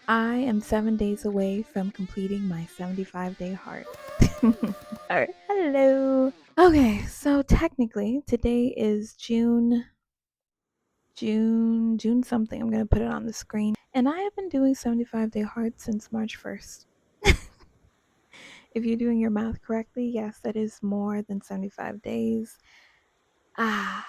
I am 7 days away from completing my 75-day heart. Alright, hello. Okay, so technically today is June something. I'm gonna put it on the screen. And I have been doing 75-day heart since March 1st. If you're doing your math correctly, yes, that is more than 75 days. Ah,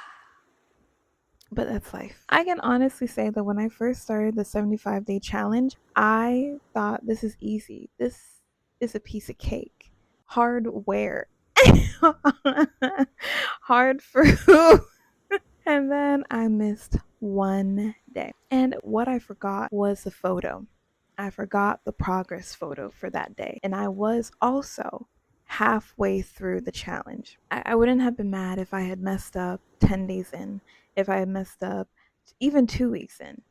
but that's life. I can honestly say that when I first started the 75-day challenge, I thought this is easy. This is a piece of cake. Hardware. Hard fruit. And then I missed one day. And what I forgot was the photo. I forgot the progress photo for that day. And I was also halfway through the challenge. I wouldn't have been mad if I had messed up 10 days in, if I had messed up even 2 weeks in.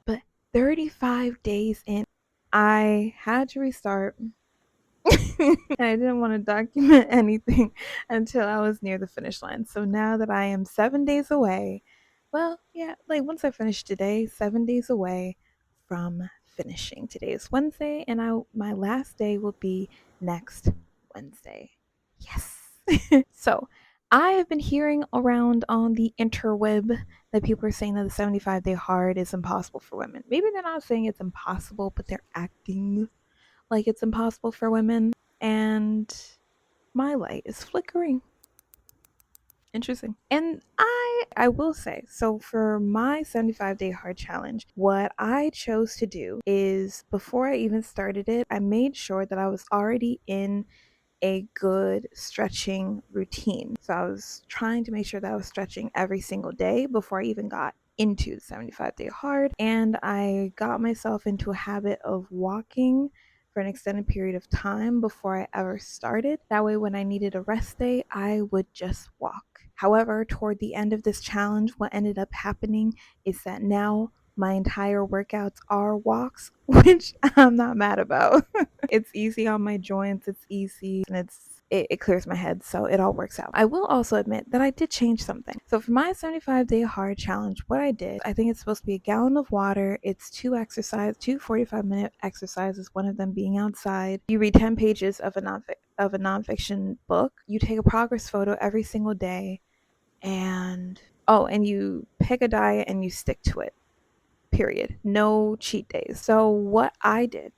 But 35 days in, I had to restart. I didn't want to document anything until I was near the finish line. So now that I am 7 days away, well, yeah, like once I finish today, 7 days away from finishing. Today is Wednesday, and my last day will be next Wednesday. Yes. So I have been hearing around on the interweb that people are saying that the 75-day hard is impossible for women. Maybe they're not saying it's impossible, but they're acting like it's impossible for women, and my light is flickering. Interesting. And I will say, so for my 75-day hard challenge, what I chose to do is before I even started it, I made sure that I was already in a good stretching routine. So I was trying to make sure that I was stretching every single day before I even got into the 75-day hard, and I got myself into a habit of walking for an extended period of time before I ever started. That way, when I needed a rest day, I would just walk. However, toward the end of this challenge, what ended up happening is that now my entire workouts are walks, which I'm not mad about. It's easy on my joints, it's easy, and it clears my head, so it all works out. I will also admit that I did change something. So for my 75-day hard challenge, what I did, I think it's supposed to be a gallon of water, it's two 45-minute exercises, one of them being outside. You read 10 pages of a nonfiction book. You take a progress photo every single day, and you pick a diet and you stick to it. Period. No cheat days. So what I did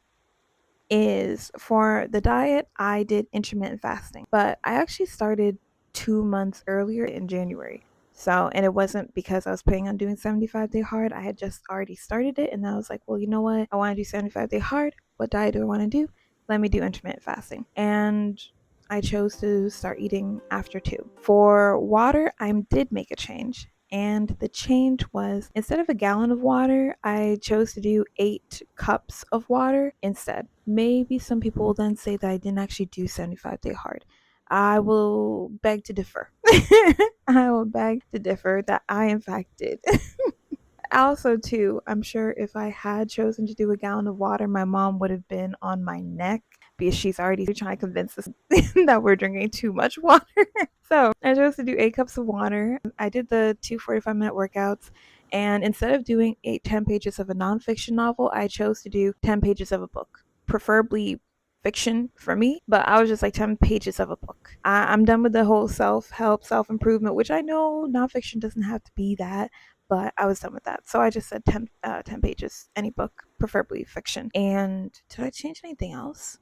is for the diet, I did intermittent fasting, but I actually started 2 months earlier in January. So, and it wasn't because I was planning on doing 75-day hard. I had just already started it, and I was like, well, you know what? I want to do 75-day hard. What diet do I want to do? Let me do intermittent fasting. And I chose to start eating after 2. For water, I did make a change. And the change was instead of a gallon of water, I chose to do 8 cups of water instead. Maybe some people will then say that I didn't actually do 75-day hard. I will beg to differ. I will beg to differ that I, in fact, did. Also, too, I'm sure if I had chosen to do a gallon of water, my mom would have been on my neck because she's already trying to convince us that we're drinking too much water. So I chose to do 8 cups of water. I did the 2 45-minute workouts. And instead of doing 10 pages of a nonfiction novel, I chose to do 10 pages of a book, preferably fiction for me, but I was just like 10 pages of a book. I'm done with the whole self-help, self-improvement, which I know nonfiction doesn't have to be that, but I was done with that. So I just said 10 pages, any book, preferably fiction. And did I change anything else?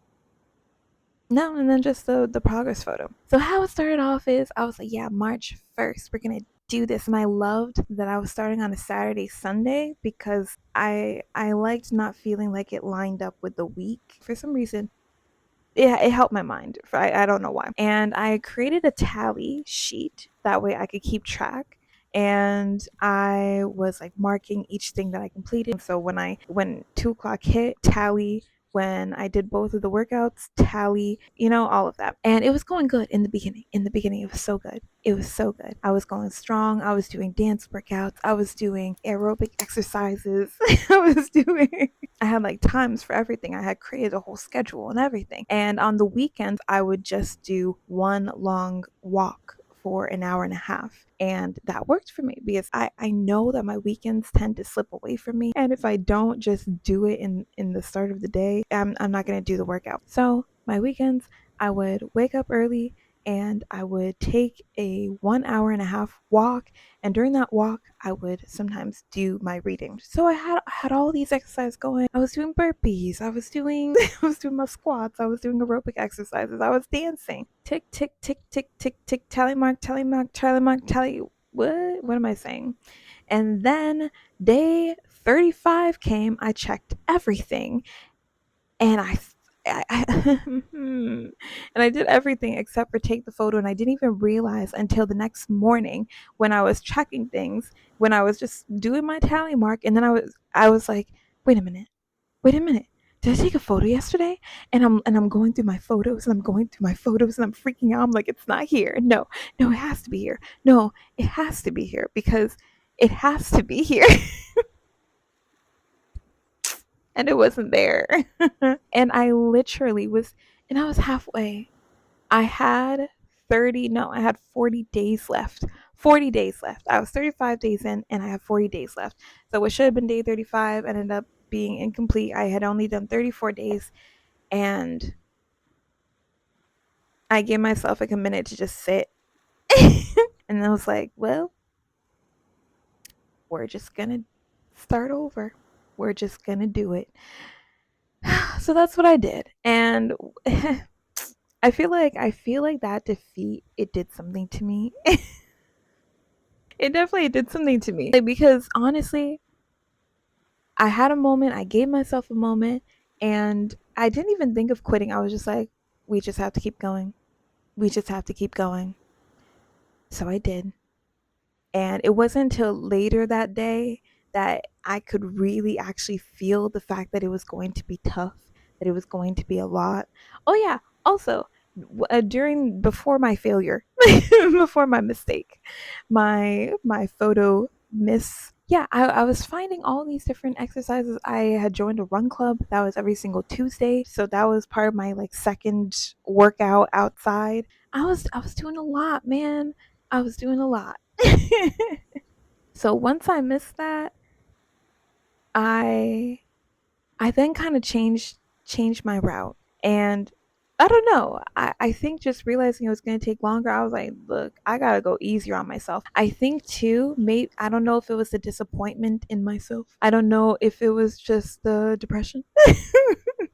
No, and then just the progress photo. So how it started off is I was like, yeah, March 1st, we're gonna do this. And I loved that I was starting on a Saturday, Sunday, because I liked not feeling like it lined up with the week. For some reason, it helped my mind. I don't know why. And I created a tally sheet. That way I could keep track. And I was like marking each thing that I completed. So when 2 o'clock hit, tally. When I did both of the workouts, tally, all of that. And it was going good in the beginning. In the beginning, it was so good. It was so good. I was going strong. I was doing dance workouts. I was doing aerobic exercises. I had like times for everything. I had created a whole schedule and everything. And on the weekends, I would just do one long walk for an hour and a half. And that worked for me because I know that my weekends tend to slip away from me. And if I don't just do it in the start of the day, I'm not going to do the workout. So my weekends, I would wake up early and I would take a 1 hour and a half walk. And during that walk, I would sometimes do my reading. So I had all these exercises going. I was doing burpees. I was doing I was doing my squats. I was doing aerobic exercises. I was dancing. Tick tick tick tick tick tick. Tally mark. Tally mark. Tally mark. Tally. What am I saying? And then day 35 came. I checked everything, and and I did everything except for take the photo, and I didn't even realize until the next morning when I was checking things, when I was just doing my tally mark, and then I was like, wait a minute, wait a minute. Did I take a photo yesterday? And I'm going through my photos, and I'm going through my photos, and I'm freaking out. I'm like, it's not here. No, no, it has to be here. No, it has to be here because it has to be here. And it wasn't there. And I literally was, and I was halfway. I had 30, no, I had 40 days left. 40 days left. I was 35 days in and I have 40 days left. So what should have been day 35 ended up being incomplete. I had only done 34 days, and I gave myself like a minute to just sit. And I was like, well, we're just going to start over. We're just going to do it. So that's what I did. And I feel like that defeat, it did something to me. It definitely did something to me. Like, because honestly, I had a moment, I gave myself a moment, and I didn't even think of quitting. I was just like, we just have to keep going. We just have to keep going. So I did. And it wasn't until later that day that I could really actually feel the fact that it was going to be tough, that it was going to be a lot. Oh, yeah. Also, before my failure, before my mistake, my photo miss. Yeah, I was finding all these different exercises. I had joined a run club that was every single Tuesday, so that was part of my like second workout outside. I was doing a lot, man. I was doing a lot. So once I missed that, I I then kind of changed my route. And I don't know. I think just realizing it was gonna take longer, I was like, look, I gotta go easier on myself. I think too, maybe I don't know if it was the disappointment in myself. I don't know if it was just the depression.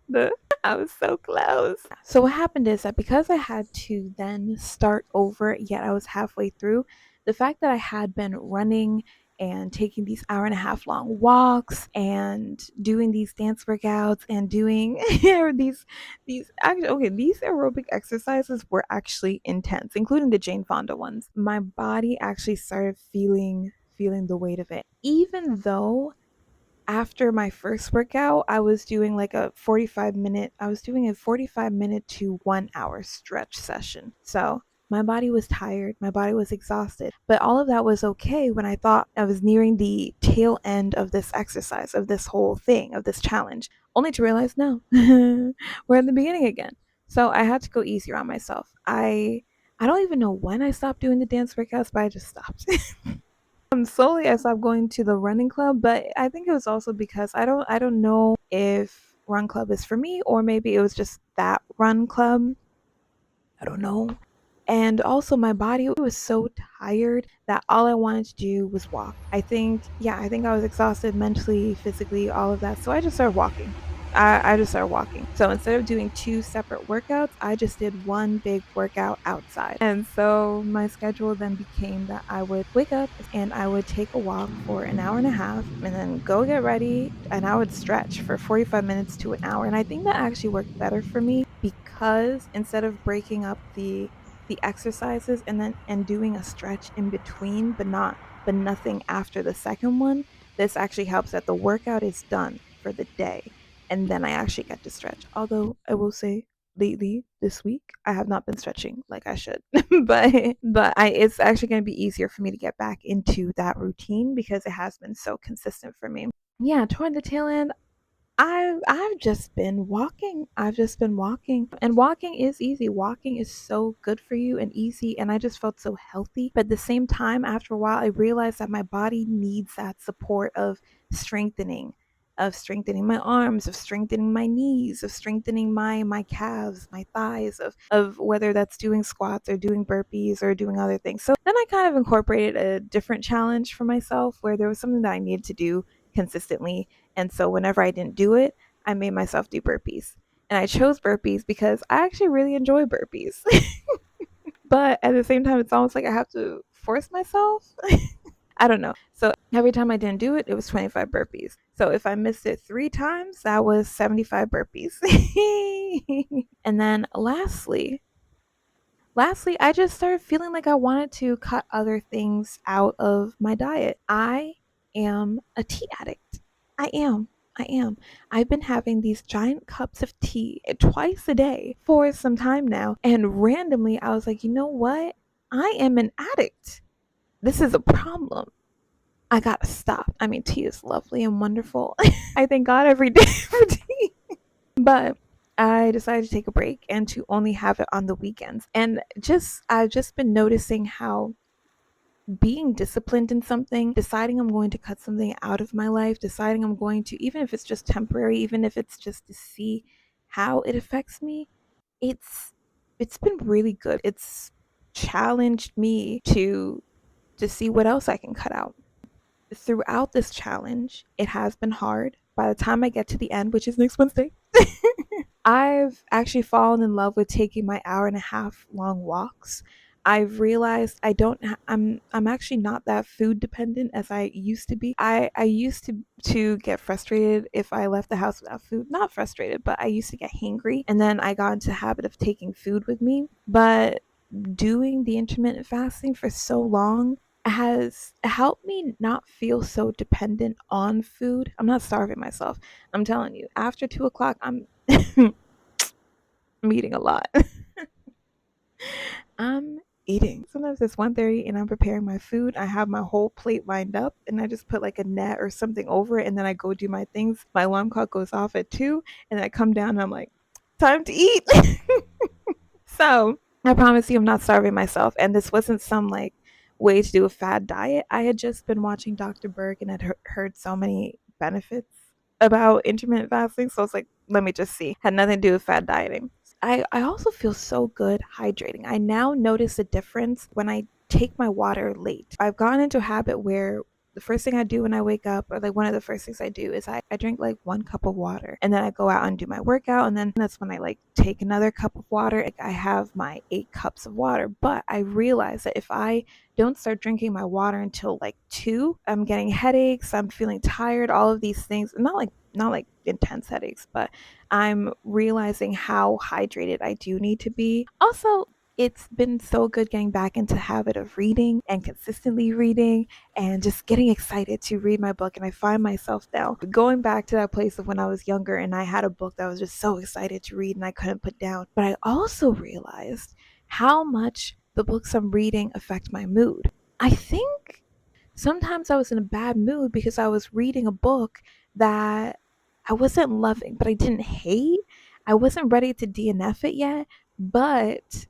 the I was so close. So what happened is that because I had to then start over, yet I was halfway through, the fact that I had been running and taking these hour and a half long walks and doing these dance workouts and doing these aerobic exercises were actually intense, including the Jane Fonda ones. My body actually started feeling the weight of it, even though after my first workout, I was doing like a 45 minute to 1 hour stretch session. So my body was tired, my body was exhausted, but all of that was okay when I thought I was nearing the tail end of this exercise, of this whole thing, of this challenge, only to realize no, we're in the beginning again. So I had to go easier on myself. I don't even know when I stopped doing the dance workouts, but I just stopped. Slowly I stopped going to the running club, but I think it was also because I don't know if run club is for me, or maybe it was just that run club. I don't know. And also my body was so tired that all I wanted to do was walk. I think I was exhausted mentally, physically, all of that. So I just started walking. I just started walking. So instead of doing two separate workouts, I just did one big workout outside. And so my schedule then became that I would wake up and I would take a walk for an hour and a half and then go get ready, and I would stretch for 45 minutes to an hour. And I think that actually worked better for me because instead of breaking up the exercises and doing a stretch in between, but nothing after the second one, this actually helps that the workout is done for the day, and then I actually get to stretch. Although I will say, lately this week I have not been stretching like I should, but it's actually going to be easier for me to get back into that routine because it has been so consistent for me. Yeah, toward the tail end, I've just been walking. I've just been walking. And walking is easy. Walking is so good for you and easy, and I just felt so healthy. But at the same time, after a while, I realized that my body needs that support strengthening of strengthening my arms, of strengthening my knees, of strengthening my calves, my thighs, of whether that's doing squats or doing burpees or doing other things. So then I kind of incorporated a different challenge for myself where there was something that I needed to do consistently, and so whenever I didn't do it, I made myself do burpees. And I chose burpees because I actually really enjoy burpees. But at the same time, it's almost like I have to force myself. I don't know. So every time I didn't do it, it was 25 burpees. So if I missed it 3 times, that was 75 burpees. And then lastly, I just started feeling like I wanted to cut other things out of my diet. I am a tea addict. I am. I am. I've been having these giant cups of tea twice a day for some time now. And randomly, I was like, you know what? I am an addict. This is a problem. I gotta stop. I mean, tea is lovely and wonderful. I thank God every day for tea. But I decided to take a break and to only have it on the weekends. And I've just been noticing how being disciplined in something, deciding I'm going to cut something out of my life, deciding I'm going to, even if it's just temporary, even if it's just to see how it affects me, it's it's been really good. It's challenged me to see what else I can cut out. Throughout this challenge, it has been hard. By the time I get to the end, which is next Wednesday, I've actually fallen in love with taking my hour and a half long walks. I've realized I'm actually not that food dependent as I used to be. I used to get frustrated if I left the house without food. Not frustrated, but I used to get hangry, and then I got into the habit of taking food with me. But doing the intermittent fasting for so long has helped me not feel so dependent on food. I'm not starving myself. I'm telling you, after 2 o'clock, I'm eating a lot. I'm eating. Sometimes it's 1:30 and I'm preparing my food. I have my whole plate lined up and I just put like a net or something over it and then I go do my things. My alarm clock goes off at 2 and I come down and I'm like, time to eat. So I promise you I'm not starving myself. And this wasn't some like way to do a fad diet. I had just been watching Dr. Berg and had heard so many benefits about intermittent fasting. So I was like, let me just see. Had nothing to do with fad dieting. I also feel so good hydrating. I now notice a difference when I take my water late. I've gotten into a habit where the first thing I do when I wake up, or like one of the first things I do, is I drink like 1 cup of water and then I go out and do my workout. And then that's when I like take another cup of water. Like I have my 8 cups of water. But I realize that if I don't start drinking my water until like 2, I'm getting headaches, I'm feeling tired, all of these things. Not like intense headaches, but I'm realizing how hydrated I do need to be. Also, it's been so good getting back into the habit of reading and consistently reading and just getting excited to read my book. And I find myself now going back to that place of when I was younger and I had a book that I was just so excited to read and I couldn't put down. But I also realized how much the books I'm reading affect my mood. I think sometimes I was in a bad mood because I was reading a book that I wasn't loving, but I didn't hate. I wasn't ready to DNF it yet, but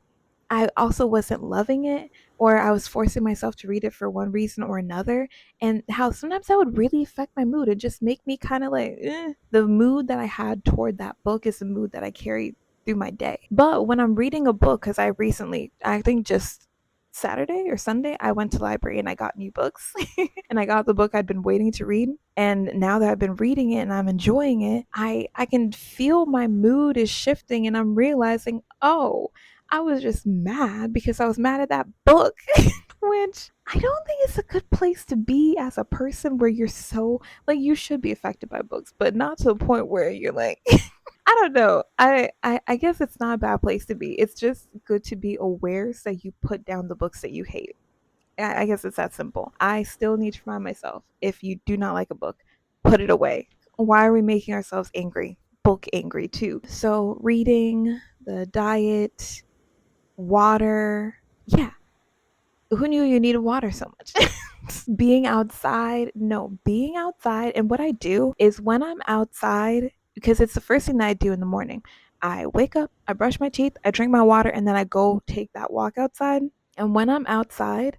I also wasn't loving it, or I was forcing myself to read it for one reason or another. And how sometimes that would really affect my mood and just make me kind of like, the mood that I had toward that book is the mood that I carry through my day. But when I'm reading a book, because I think just Saturday or Sunday, I went to the library and I got new books and I got the book I'd been waiting to read. And now that I've been reading it and I'm enjoying it, I can feel my mood is shifting and I'm realizing, oh, I was just mad because I was mad at that book, which I don't think is a good place to be as a person where you're so like you should be affected by books, but not to the point where you're like I don't know. I guess it's not a bad place to be. It's just good to be aware so you put down the books that you hate. I guess it's that simple. I still need to remind myself, if you do not like a book, put it away. Why are we making ourselves angry? Book angry too. So reading, the diet, water. Yeah. Who knew you needed water so much? Being outside, no, being outside. And what I do is when I'm outside, because it's the first thing that I do in the morning, I wake up, I brush my teeth, I drink my water, and then I go take that walk outside. And when I'm outside,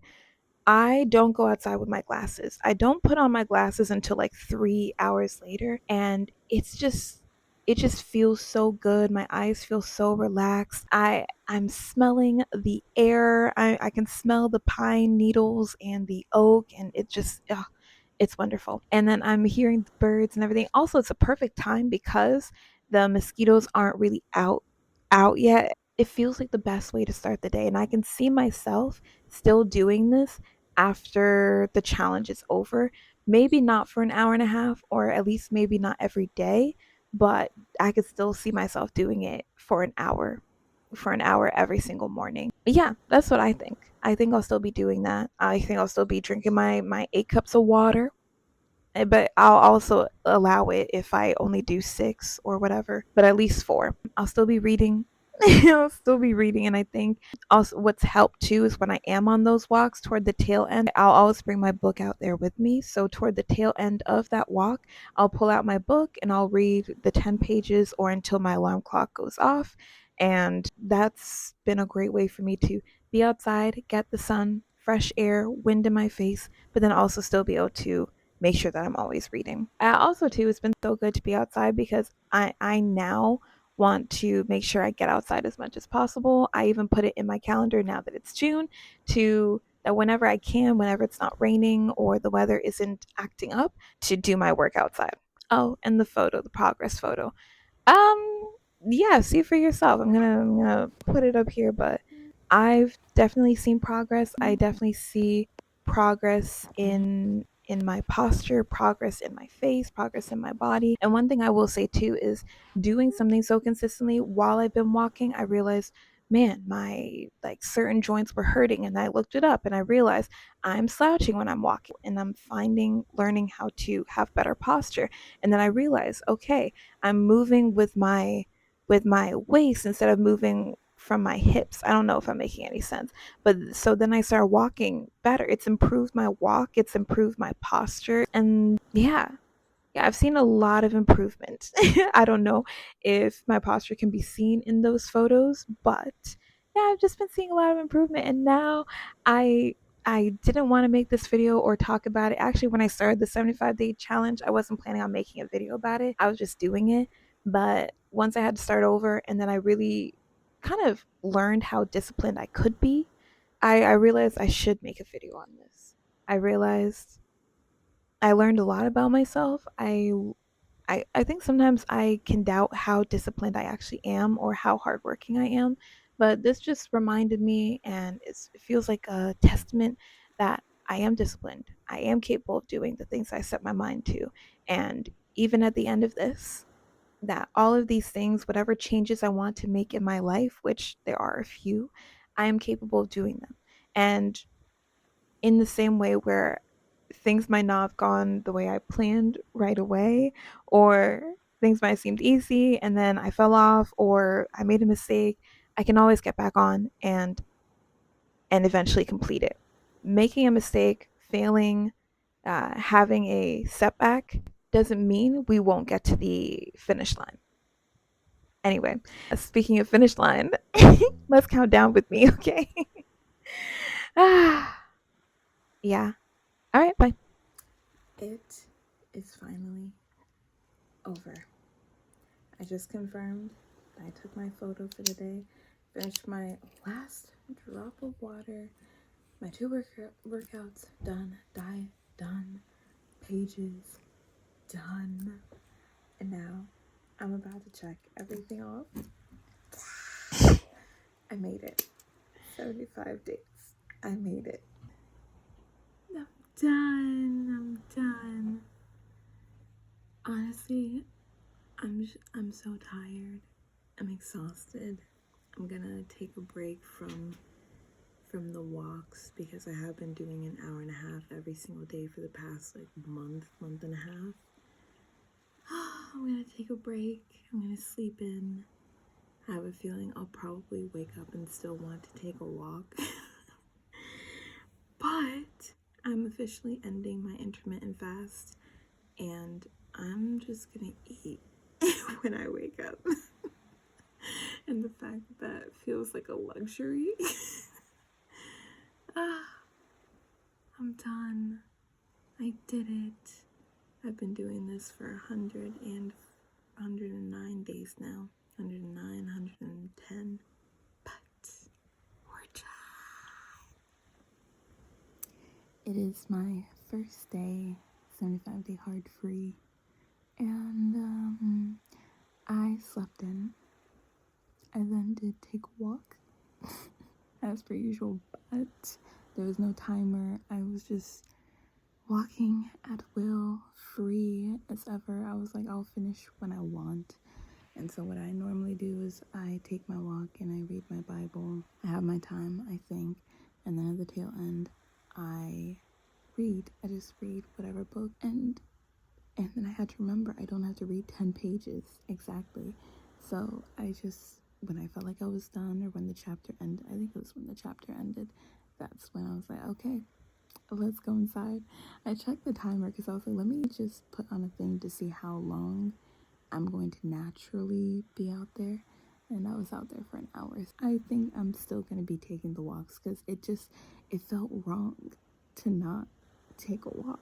I don't go outside with my glasses. I don't put on my glasses until like 3 hours later. And it just feels so good. My eyes feel so relaxed. I'm smelling the air. I can smell the pine needles and the oak, and it just it's wonderful. And then I'm hearing the birds and everything. Also, it's a perfect time because the mosquitoes aren't really out yet. It feels like the best way to start the day, and I can see myself still doing this after the challenge is over. Maybe not for an hour and a half, or at least maybe not every day, but I could still see myself doing it for an hour every single morning. Yeah, that's what I think. I think I'll still be doing that. I think I'll still be drinking my 8 cups of water, but I'll also allow it if I only do 6 or whatever, but at least 4. I'll still be reading. I'll still be reading, and I think also what's helped too is when I am on those walks toward the tail end, I'll always bring my book out there with me. So toward the tail end of that walk, I'll pull out my book and I'll read the 10 pages or until my alarm clock goes off. And that's been a great way for me to be outside, get the sun, fresh air, wind in my face, but then also still be able to make sure that I'm always reading. Also, too, it's been so good to be outside because I now want to make sure I get outside as much as possible. I even put it in my calendar now that it's June to that whenever I can, whenever it's not raining or the weather isn't acting up, to do my work outside. Oh, and the photo, the progress photo. Um, yeah, see for yourself. I'm gonna put it up here, but I've definitely seen progress. I definitely see progress in my posture, progress in my face, progress in my body. And one thing I will say too is doing something so consistently while I've been walking, I realized, man, my like certain joints were hurting, and I looked it up and I realized I'm slouching when I'm walking, and I'm learning how to have better posture. And then I realized, okay, I'm moving with my waist instead of moving from my hips. I don't know if I'm making any sense. But so then I started walking better. It's improved my walk, it's improved my posture. And yeah, I've seen a lot of improvement. I don't know if my posture can be seen in those photos, but yeah, I've just been seeing a lot of improvement. And now I I didn't want to make this video or talk about it. Actually, when I started the 75-day challenge, I wasn't planning on making a video about it. I was just doing it. But once I had to start over and then I really kind of learned how disciplined I could be, I realized I should make a video on this. I realized I learned a lot about myself. I think sometimes I can doubt how disciplined I actually am or how hardworking I am, but this just reminded me, and it feels like a testament that I am disciplined. I am capable of doing the things I set my mind to. And even at the end of this, that all of these things, whatever changes I want to make in my life, which there are a few, I am capable of doing them. And in the same way where things might not have gone the way I planned right away, or things might have seemed easy and then I fell off or I made a mistake, I can always get back on and eventually complete it. Making a mistake, failing, having a setback doesn't mean we won't get to the finish line. Anyway, speaking of finish line, let's count down with me, okay? Yeah. All right, bye. It is finally over. I just confirmed I took my photo for the day, finished my last drop of water, my 2 workouts done, diet done, pages done, and now I'm about to check everything off. I made it. 75 days. I made it. I'm done. I'm done. Honestly, I'm so tired. I'm exhausted. I'm gonna take a break from the walks because I have been doing an hour and a half every single day for the past like month and a half. I'm gonna take a break. I'm gonna sleep in. I have a feeling I'll probably wake up and still want to take a walk. But I'm officially ending my intermittent fast, and I'm just gonna eat when I wake up. And the fact that feels like a luxury. I'm done. I did it. I've been doing this for 109 days now. 109, 110. But we're done. It is my first day, 75-day hard free. And I slept in. I then did take a walk as per usual, but there was no timer. I was just walking at will, free as ever. I was like, I'll finish when I want. And so what I normally do is I take my walk and I read my Bible. I have my time, I think. And then at the tail end, I read. I just read whatever book. And then I had to remember I don't have to read 10 pages exactly. So I just, when I felt like I was done, or when the chapter ended, I think it was when the chapter ended, that's when I was like, okay, let's go inside. I checked the timer because I was like, let me just put on a thing to see how long I'm going to naturally be out there. And I was out there for an hour. I think I'm still going to be taking the walks because it felt wrong to not take a walk.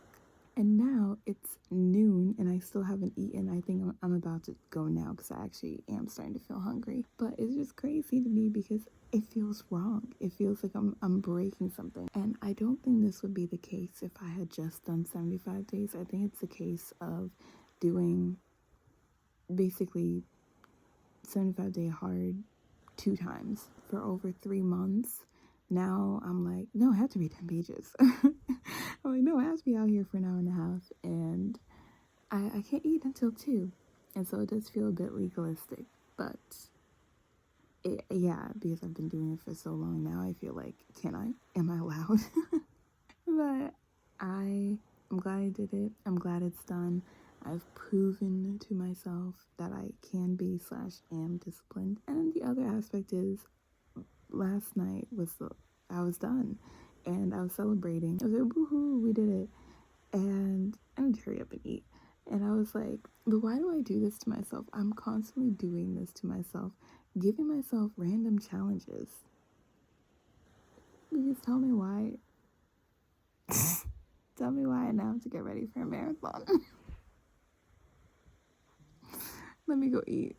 And now it's noon and I still haven't eaten. I think I'm about to go now because I actually am starting to feel hungry. But it's just crazy to me because it feels wrong. It feels like I'm breaking something. And I don't think this would be the case if I had just done 75 days. I think it's the case of doing basically 75-day hard 2 times for over 3 months. Now I'm like, no, I have to read 10 pages. I'm like, no, I have to be out here for an hour and a half, and I can't eat until 2. And so it does feel a bit legalistic, but yeah, because I've been doing it for so long now, I feel like, am I allowed? But I'm glad I did it. I'm glad it's done. I've proven to myself that I can be / am disciplined. And then the other aspect is last night I was done and I was celebrating. I was like, woohoo, we did it. And I need to hurry up and eat. And I was like, but why do I do this to myself? I'm constantly doing this to myself, giving myself random challenges. Please tell me why. Tell me why I now have to get ready for a marathon. Let me go eat.